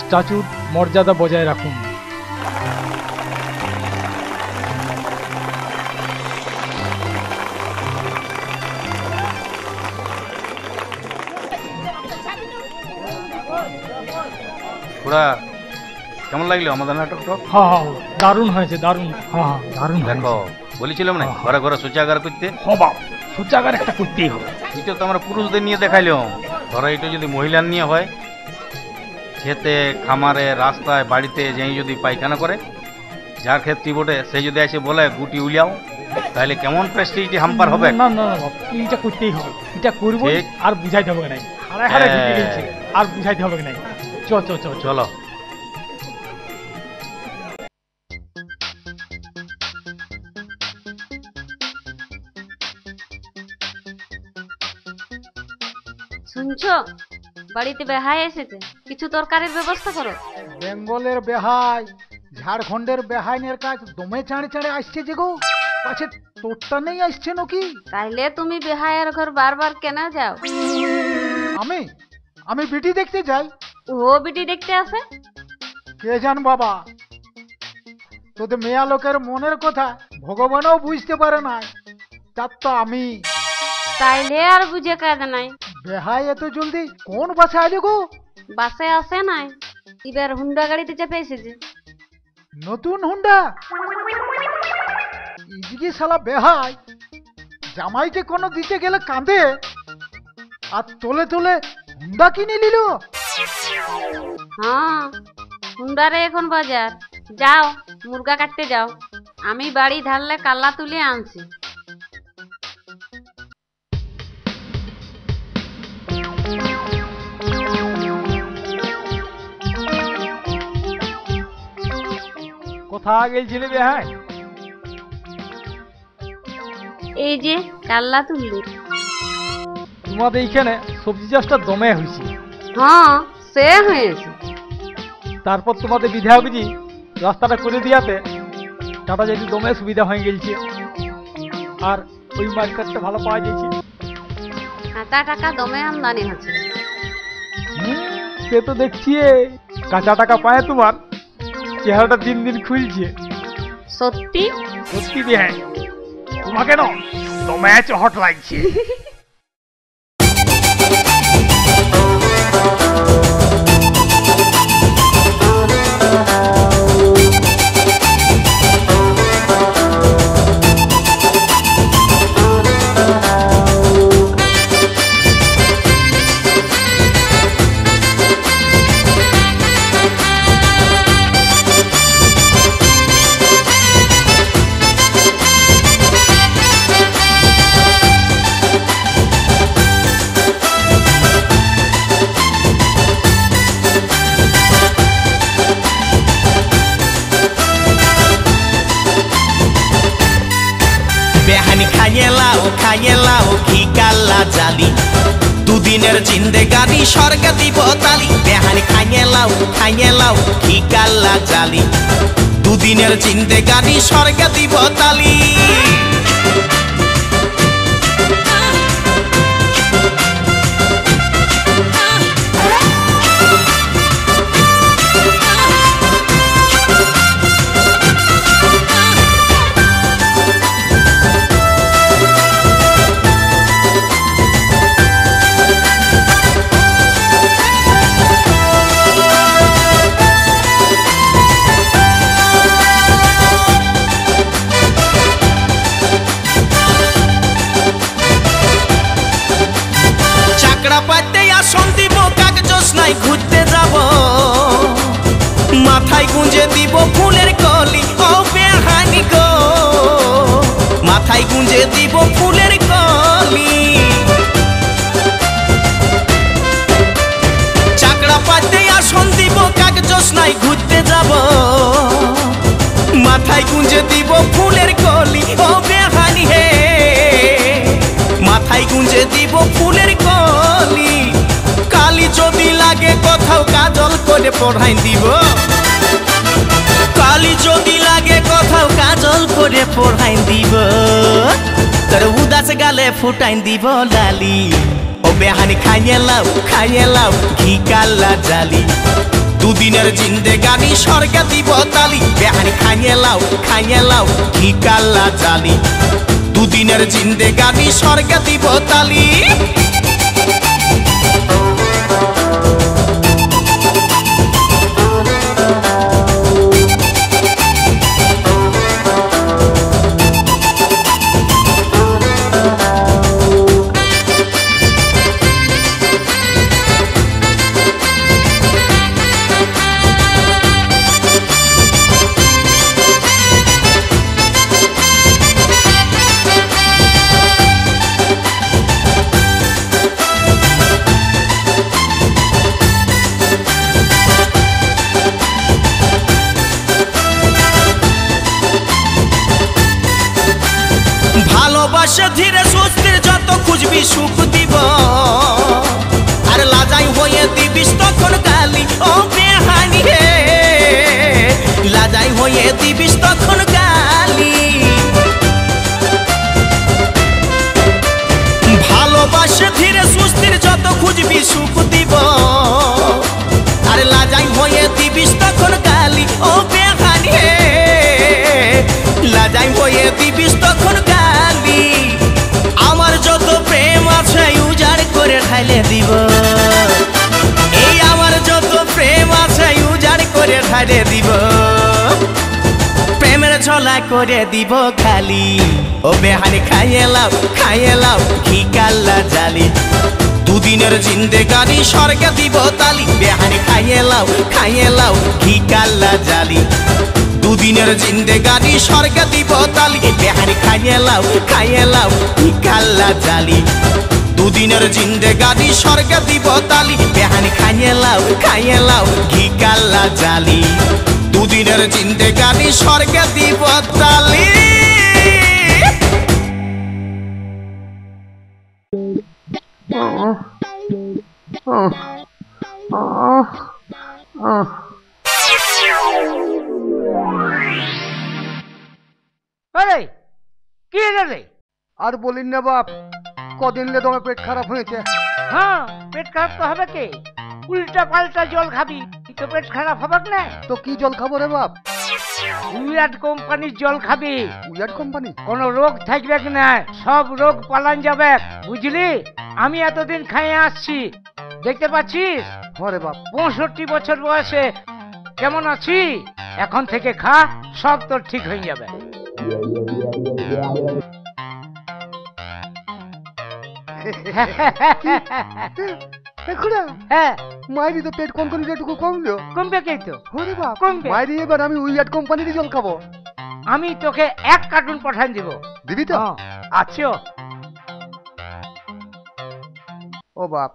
স্ট্যাচুর মর্যাদা বজায় রাখুন। পুরা কেমন লাগলো আমাদের নাটকটা? হ্যাঁ হ্যাঁ, দারুণ হয়েছে, দারুণ। হ্যাঁ হ্যাঁ, দারুণ। দেখো বলেছিলাম না ঘরে ঘরে শৌচাগার করতে। হ্যাঁ বাপ, শৌচাগার একটা করতেই হবে। এটা তো আমরা পুরুষদের নিয়ে দেখাইলাম, ধরো এটা যদি মহিলার নিয়ে হয়, খেতে খামারে রাস্তায় বাড়িতে যেই যদি পায়খানা করে, যার ক্ষেত্রে বটে সে যদি এসে বলে গুটি উলিয়াও, তাহলে কেমন প্রেস্টিজটি হাম্পার হবে? না না না বাপ, এইটা করতেই হবে। এটা করবো ঠিক। আর বুঝাইতে হবে না, হারায় হারায় হ্যাঁ। ঢুকে গেছে, আর বুঝাইতে হবে না। চল চল চল চল। চলো। শুনছো, বাড়িতে বেহাই এসেছে, কিছু তরকারির ব্যবস্থা করো। বেঙ্গলের বেহাই, ঝাড়খণ্ডের বেহাইনের কাজ দমে চাঁড়ে চাঁড়ে আসছে যে গো, পাছে তোরটা নেই আসছে নাকি? তাইলে তুমি বেহাইয়ের ঘর বারবার কেন যাও? আমি আমি বিটি দেখতে যাই। ও বিটি দেখতে আসে? কে জান বাবা, তোদের মেয়া লোকের মনের কথা ভগবানও বুঝতে পারে না, তার তো আমি। তাইলে আর বুঝে কাজ নাই। বেহাই এত জলদি কোন বাসে আলে গো? বাসে আসে নাই, এবার হুন্ডা গাড়িতে চেপে এসেছে। নতুন হুন্ডা? ইদিকে শালা বেহাই জামাইকে কোনো দিতে গেলে কাঁদে, আর তোলে তোলে হুন্ডা কিনে নিল। হ্যাঁ, হুন্ডারে এখন বাজার। যাও মুরগা কাটতে যাও, আমি বাড়ি ধারলে কাল্লা তুলে আনছি। কোথায় গেছিলে বেহাই? এই যে কাল্লা তুললি। তোমাদের এইখানে সবজি চাষটা দমে হয়েছে। হ্যাঁ, সে হয়েছে। তারপর তোমাদের বিধায়কজি রাস্তাটা করে দিয়াতে টাটা যদি দমে সুবিধা হয়ে গেছে। আর ওই মার্কেটটা ভালো পাওয়া যাচ্ছে। কাঁচা টাকা দমে আমদানি হচ্ছে। সে তো দেখছি কাঁচা টাকা পায় তোমার চেহারাটা দিন দিন খুলছে। সত্যি সত্যি হ্যাঁ, তোমাকে না ম্যাচ হট লাগছে। বেহানি খাইয়ে লাও ঘি কাল্লা জালি, দুদিনের জিন্দেগানি স্বর্গ দিব তালি। বেহানি খাইয়ে লাও ঘি কাল্লা জালি, দুদিনের জিন্দেগানি স্বর্গ দিব তালি। ঘুরতে যাব মাথায় গুঁজে দিব ফুলের কলি, ও বেহানি গো মাথায় গুঁজে দিব ফুলের কলি। চাকরা পাতে আসন দিব কাগজ নাই ঘুরতে যাব মাথায় গুঁজে দিব ফুলের কলি, ও বেহানি হে মাথায় গুঁজে দিব ফুলের কলি। কালি যদি লাগে কোথাও কাজল করে পড়াই দিব, কালি যদি লাগে কোথাও কাজল করে পড়াই দিব, তোর উদাস গালে ফুটাই দিব লালি। ও বেহানি খাইয়ে লাও ঘি কাল্লা জালি, দুদিনের জিন্দেগানি স্বর্গ দিব তালি। বেহানি খাইয়ে লাও ঘি কাল্লা জালি, দুদিনের জিন্দেগানি স্বর্গ দিব তালি। ভালোবাসা ধীরে সুস্থির যত খুঁজবি সুখ দিব, আর লাজাই হয়ে দিবিস তখন গালি। ও বেহানি রে লাজাই হয়ে দিবিস তখন গালি। ভালোবাসা ধীরে সুস্থির যত খুঁজবি সুখ দিব, আর লাজাই হয়ে দিবিস তখন গালি। ও বেহানি রে লাজাই হয়ে দিবিস তখন গালি। আমার যত প্রেম আছে উজাড় করে ঢাইলে দিব, এই আমার যত প্রেম আছে উজাড় করে ঢাইলে দিব, প্রেমের ঝোলা করে দিব খালি। ও বেহানি খাইয়ে লাও ঘি কাল্লা জালি, দুদিনের জিন্দেগানি স্বর্গ দিব তালি। বেহানি খাইয়ে লাও ঘি কাল্লা জালি, দুদিনের জিন্দেগানি স্বর্গ দিব তালি। বেহানি খাইয়ে লাও ঘি কাল্লা জালি, দুদিনের জিন্দেগানি স্বর্গ দিব তালি। বেহানি খাইয়ে লাও ঘি কাল্লা জালি, দুদিনের জিন্দেগানি স্বর্গ দিব তালি। আরে কি রে আর বলিন না বাপ, কদিন লে তোমার পেট খারাপ হয়েছে। হ্যাঁ, পেট খারাপ তো হবে কে? উল্টা পাল্টা জল খাবি তো পেট খারাপ হবে না। তো কি জল খাবো রে বাপ? উইরাট কোম্পানির জল খাবি। Weird company? কোনো রোগ থাকবে কি না, সব রোগ পালান যাবে, বুঝলি? আমি এতদিন খাইয়ে আসছি, দেখতে পাচ্ছিস? হরে বাপ, 65 বছর বয়সে কেমন আছি। এখন থেকে খা, সব তোর ঠিক হয়ে যাবে। এখুড়া হ্যাঁ, মাইরি তো পেট কোন যেটুকু কমলো। কমবে কে তো? হরে বাপ, কমবে। মাইরি এবার আমি উইয়ার্ড কোম্পানির জল খাবো। আমি তোকে 1 কার্টুন পাঠান দিব। দিবি তো? হ্যাঁ, আচ্ছা। ও বাপ,